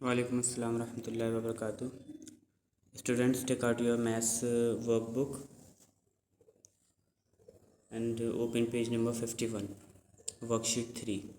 Walaikum Assalam Rahmatullahi wa Barakatuh. Students, take out your maths workbook and open page number 51, worksheet 3.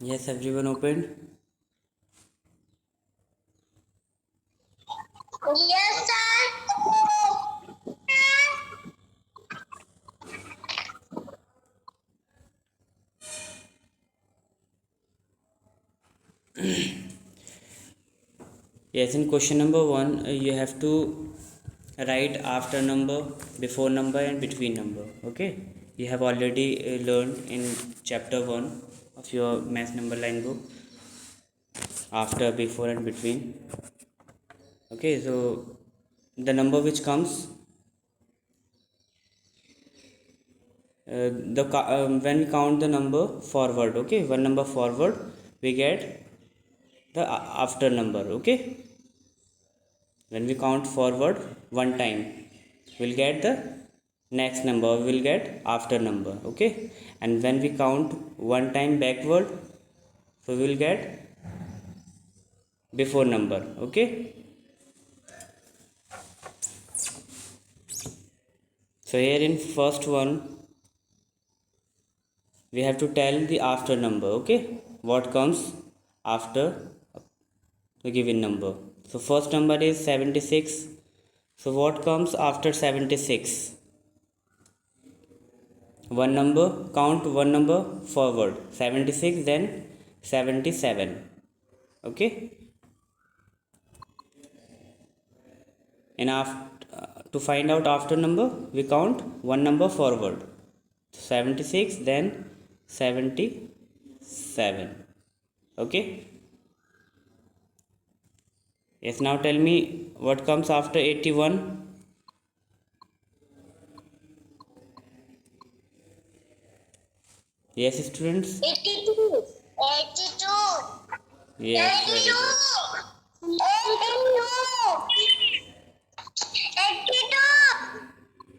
Yes, everyone opened? Yes, sir. Yes, in question number 1, you have to write after number, before number and between number. Okay, you have already learned in chapter 1 of your math number line book, after, before and between. Okay, so the number which comes when we count the number forward, okay, one number forward, we get the after number. Okay, when we count forward one time, we'll get the next number, we'll get after number. Okay, and when we count one time backward, so we'll get before number. Okay, so here in first one, we have to tell the after number. Okay, what comes after the given number. So first number is 76. So what comes after 76? One number, count one number forward, 76, then 77. Okay, and to find out after number, we count one number forward, 76, then 77. Okay, yes, now tell me what comes after 81. Yes, students. 82. 82. Yes, very good. 82.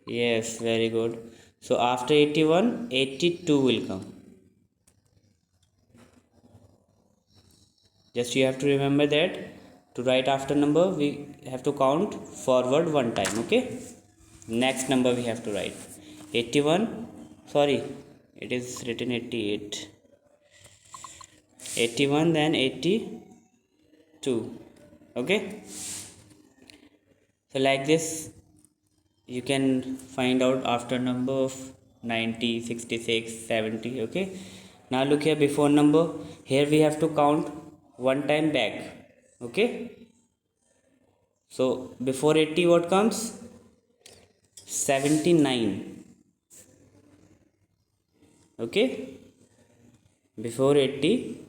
Yes, very good. So after 81, 82 will come. Just you have to remember that to write after number, we have to count forward one time. Okay, next number we have to write 81. Sorry, it is written 88. 81, then 82. Okay, so like this you can find out after number of 90, 66, 70. Okay, now look here, before number, here we have to count one time back. Okay, so before 80 what comes? 79. Okay, before 80,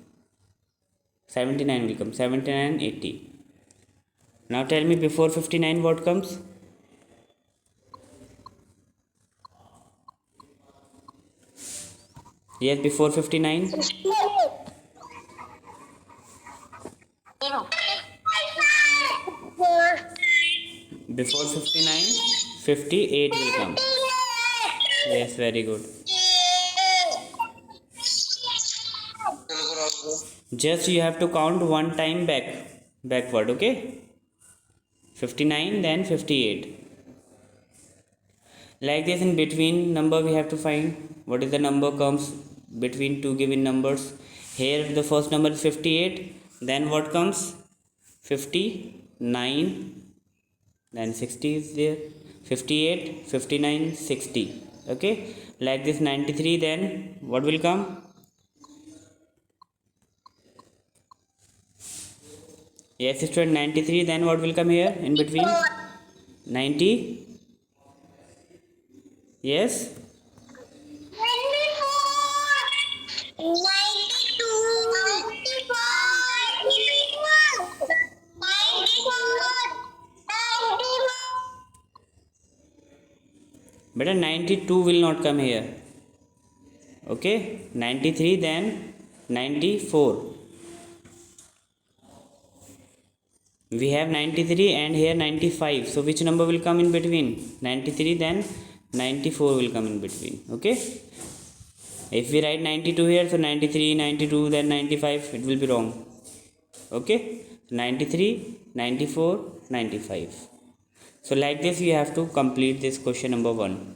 79 will come, 79, 80. Now tell me before 59 what comes? Yes, before 59. Before 59, 58 will come. Yes, very good. Just you have to count one time backward, okay? 59 then 58. Like this, in between number we have to find what is the number comes between two given numbers. Here the first number is 58, then what comes? 59, then 60 is there. 58, 59, 60. Okay, like this. 93, then what will come? Yes, student, 93, then what will come here in between? 90. Yes, 94, 92, 94, 91, better 92 will not come here. Okay, 93, then 94. We have 93 and here 95. So which number will come in between? 93, then 94 will come in between. Okay. If we write 92 here, so 93, 92, then 95, it will be wrong. Okay. 93, 94, 95. So like this you have to complete this question number 1.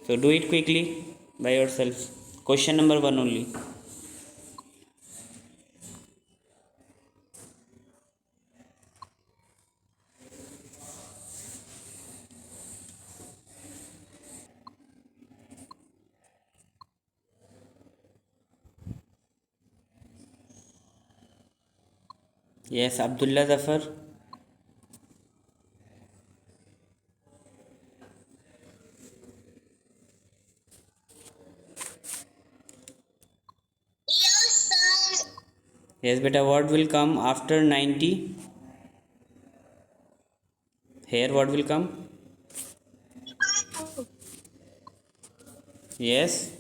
So do it quickly by yourself. Question number 1 only. Yes, Abdullah Zafar. yes, sir. Yes, beta, what will come after 90? Here what will come? Yes,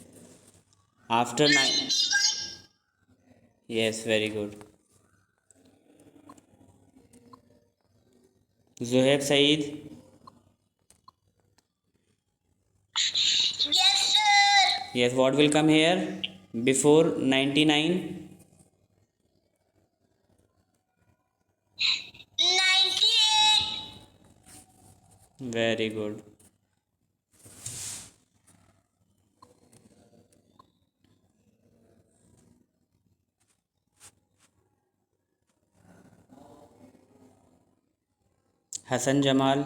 after 9. Yes, very good. Zohaib Saeed. Yes, sir. Yes, what will come here before 99? 98, Very good. Hassan Jamal.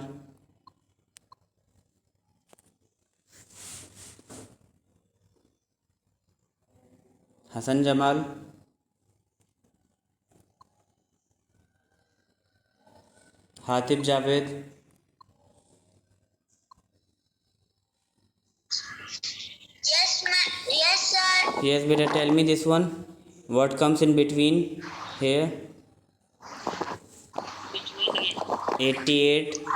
Hassan Jamal. Hatib Javed. yes, sir. Yes, beta, tell me this one. What comes in between here? 88. 89,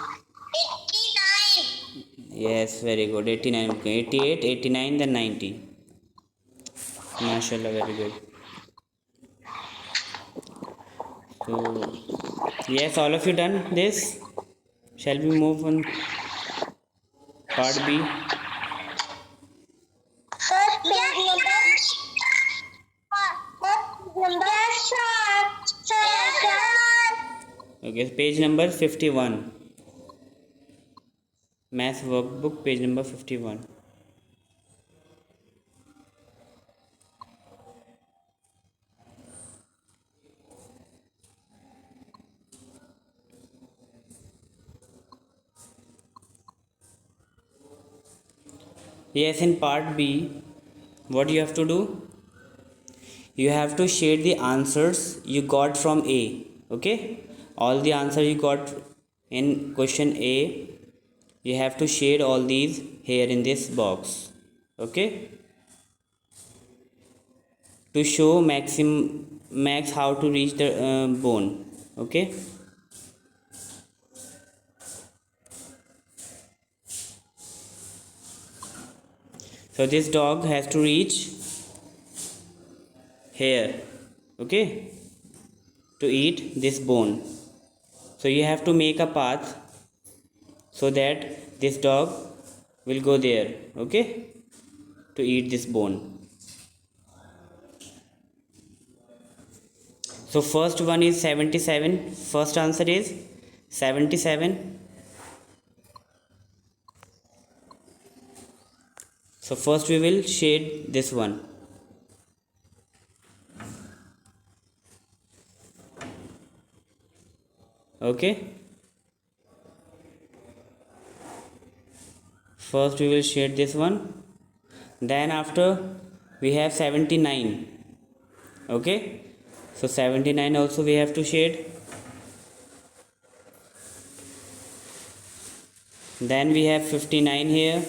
Yes, very good. 89. 88, 89, then 90. MashaAllah, very good. So, yes, all of you done this? Shall we move on part B? first page number. Yes, sir. Yes, sir. Okay, page number 51. Math workbook, page number 51. Yes, in part B, what you have to do? You have to share the answers you got from A. Okay, all the answers you got in question A, you have to shade all these here in this box. Okay, to show max how to reach the bone. Okay, so this dog has to reach here. Okay, to eat this bone. So you have to make a path so that this dog will go there. Okay, to eat this bone. So first one is 77. First answer is 77. So first we will shade this one. Okay, first we will shade this one. Then after we have 79. Okay, so 79 also we have to shade. Then we have 59 here.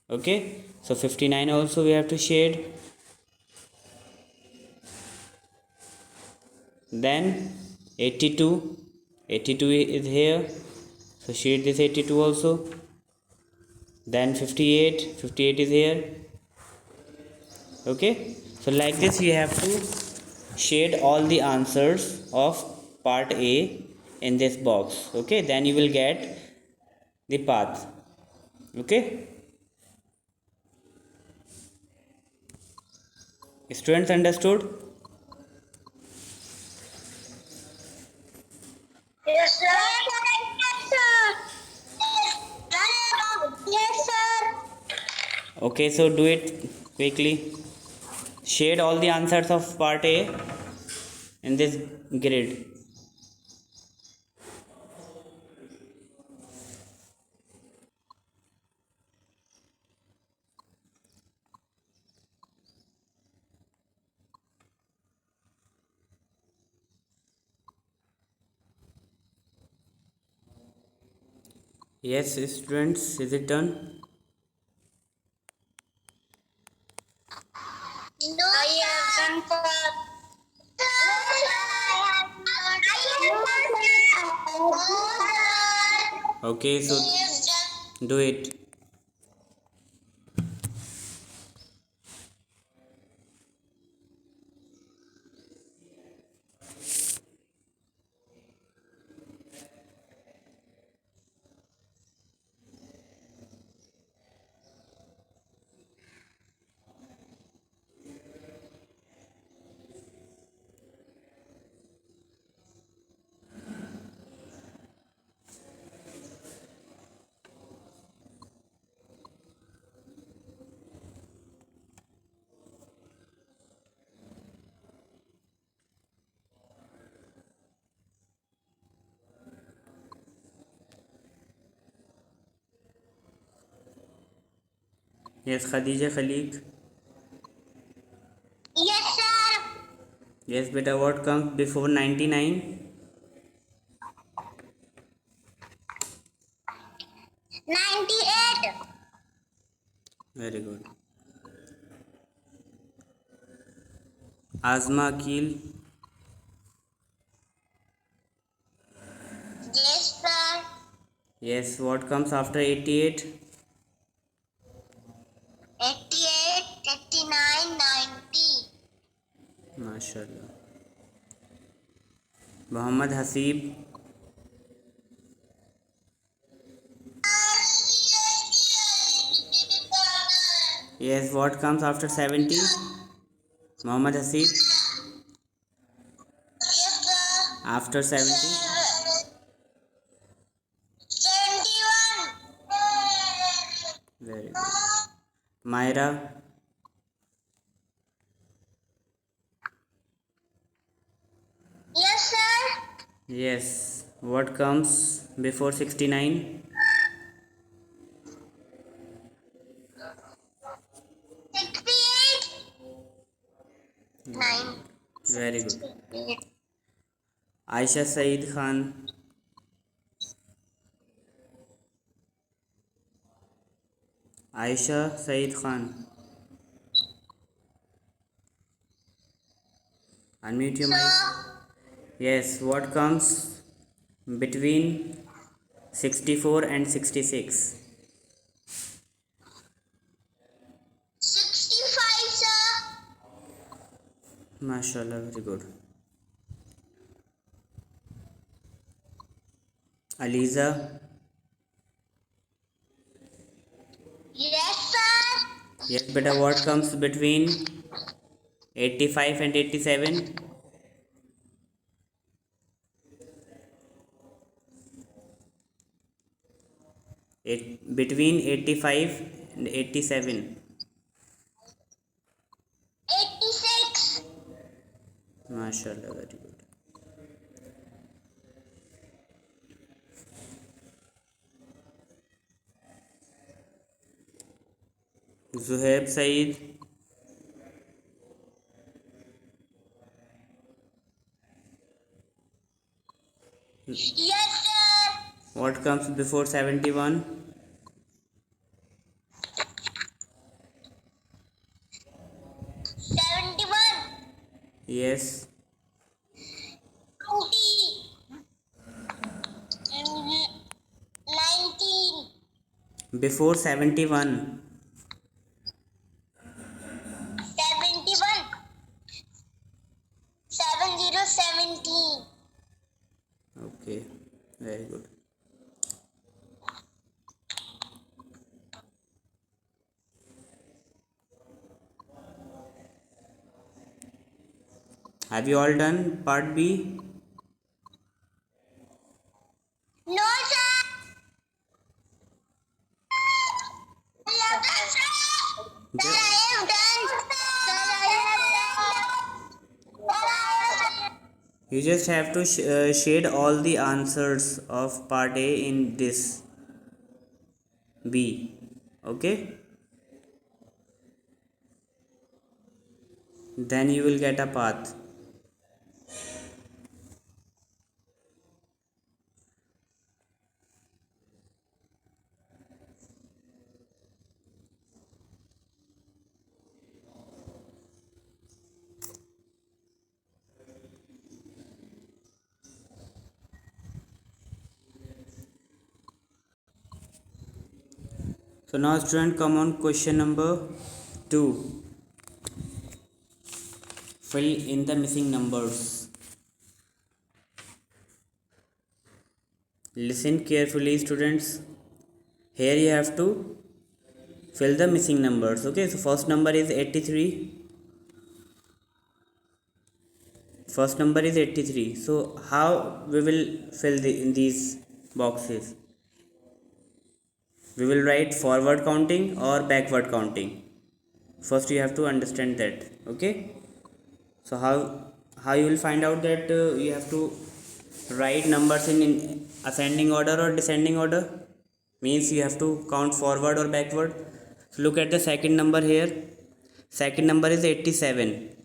Okay, so 59 also we have to shade. Then 82 is here, so shade this 82 also. Then 58 is here. Okay, so like this you have to shade all the answers of part A in this box. Okay, then you will get the path. Okay, students, understood? Yes, sir. Yes, sir. Okay, so do it quickly. Shade all the answers of part A in this grid. Yes, students, is it done? No, I have done Okay, so do it. Yes, Khadija Khalik. Yes, sir. Yes, beta, what comes before 99? 98. Very good. Azma Akil. Yes, sir. Yes, what comes after 88? 88, 89, 90. MashaAllah. Muhammad Hasib. Yes, what comes after 70? Muhammad Hasib. Yes, sir. After 70? 71. Very good. Myra. Yes, sir. Yes, what comes before 69? 68. 9. Very good. Aisha Saeed Khan. Aisha Saeed Khan. Unmute your mic. Yes, what comes between 64 and 66? 65, sir. MashaAllah, very good. Aliza. Yes, sir. Yes, beta, what comes between 85 and 87? between 85 and 87. 86. MashaAllah, very good. Zuhaib Saeed. Yes, sir. What comes before 71? 71. Yes. 20. 19. Before 71. 71. 7017. Okay, very good. Have you all done part B? No, sir. Sir, I have done. Sir, I have done. You just have to shade all the answers of part A in this B. Okay? Then you will get a path. So now student, come on question number 2. Fill in the missing numbers. Listen carefully students. Here you have to fill the missing numbers. Okay, so first number is 83. First number is 83. So how we will fill in these boxes? We will write forward counting or backward counting. First you have to understand that. Okay, so how you will find out that you have to write numbers in ascending order or descending order? Means you have to count forward or backward. So look at the second number here. Second number is 87.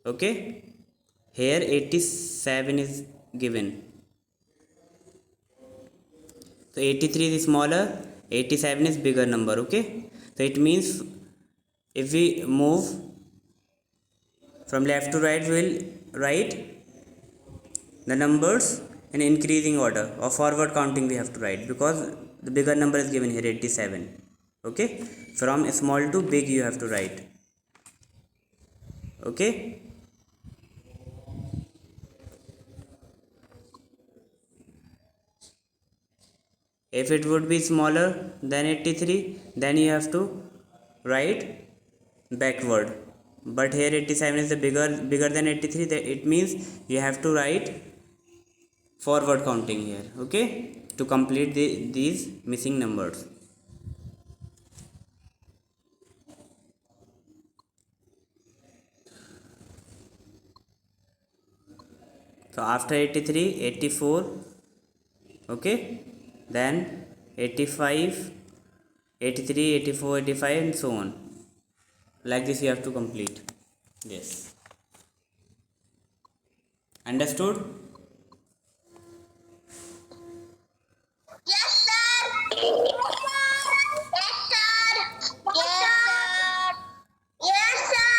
Okay, here 87 is given. So 83 is smaller, 87 is bigger number. Okay, so it means if we move from left to right, we will write the numbers in increasing order, or forward counting we have to write, because the bigger number is given here, 87. Okay, from small to big you have to write. Okay, if it would be smaller than 83, then you have to write backward, but here 87 is the bigger than 83, that it means you have to write forward counting here. Okay, to complete these missing numbers. So after 83, 84. Okay, then 85, 83, 84, 85, and so on. Like this you have to complete. Yes, understood? Yes, sir. Yes, sir. Yes, sir.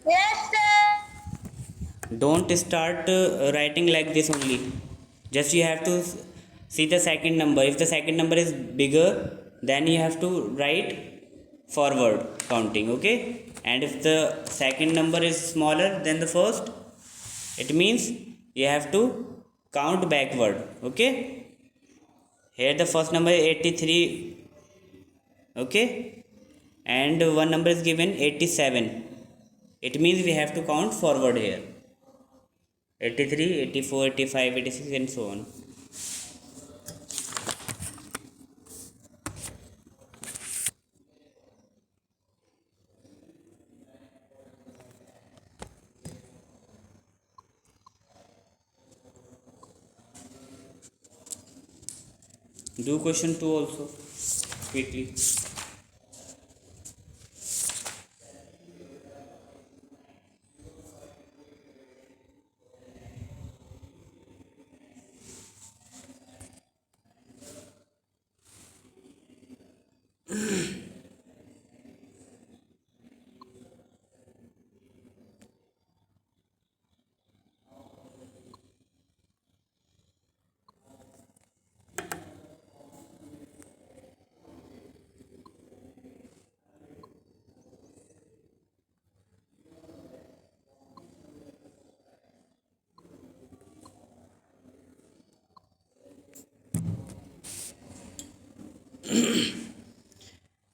Yes, sir. Don't start writing like this only. Just you have to see the second number. If the second number is bigger, then you have to write forward counting. Okay, and if the second number is smaller than the first, it means you have to count backward. Okay, here the first number is 83. Okay, and one number is given 87. It means we have to count forward here, 83, 84, 85, 86, and so on. Do question 2 also quickly.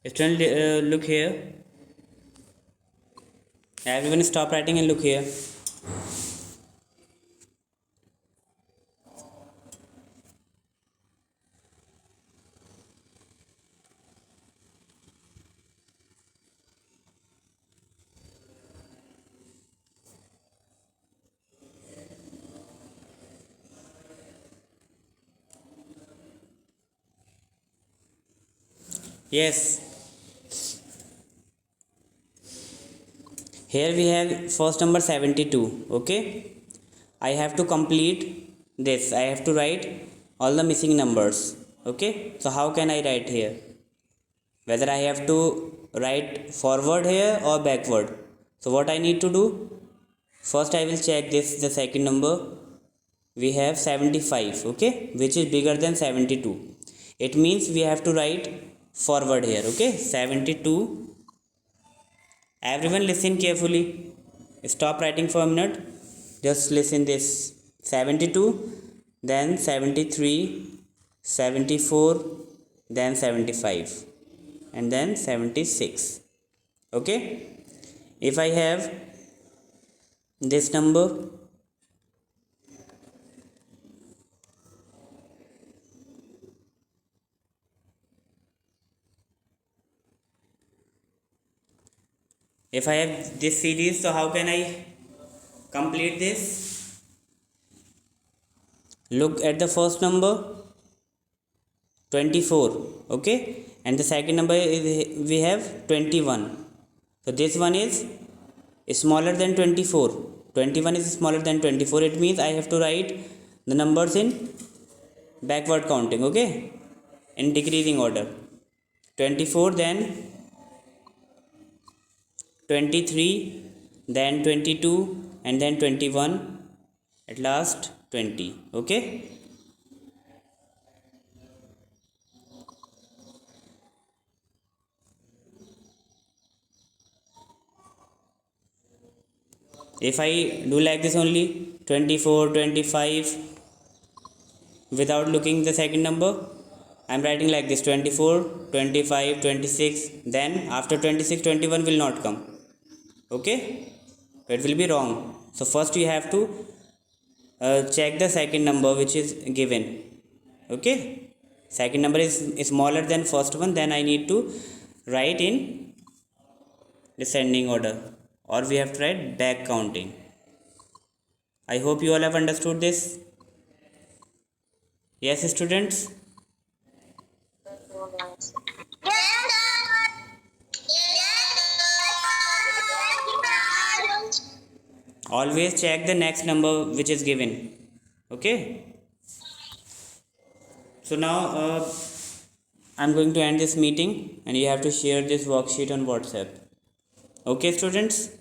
Student, look here. Everyone stop writing and look here. Yes. Here we have first number 72. Okay. I have to complete this. I have to write all the missing numbers. Okay. So how can I write here? Whether I have to write forward here or backward. So what I need to do? First I will check this, the second number. We have 75, okay, which is bigger than 72. It means we have to write forward here, okay. 72. Everyone listen carefully. Stop writing for a minute. Just listen this. 72, then 73, 74, then 75, and then 76. Okay. If I have this number, if I have this series, so how can I complete this? Look at the first number, 24, okay, and the second number is we have 21. So this one is smaller than 24. 21 is smaller than 24. It means I have to write the numbers in backward counting, okay, in decreasing order. 24, then 23, then 22, and then 21, at last 20. Okay. If I do like this only, 24, 25, without looking the second number, I am writing like this, 24, 25, 26, then after 26, 21 will not come. Okay, it will be wrong. So first you have to check the second number which is given. Okay, second number is smaller than first one, then I need to write in descending order, or we have to write back counting. I hope you all have understood this. Yes, students. Always check the next number which is given. Okay. So now I'm going to end this meeting and you have to share this worksheet on WhatsApp. Okay, students.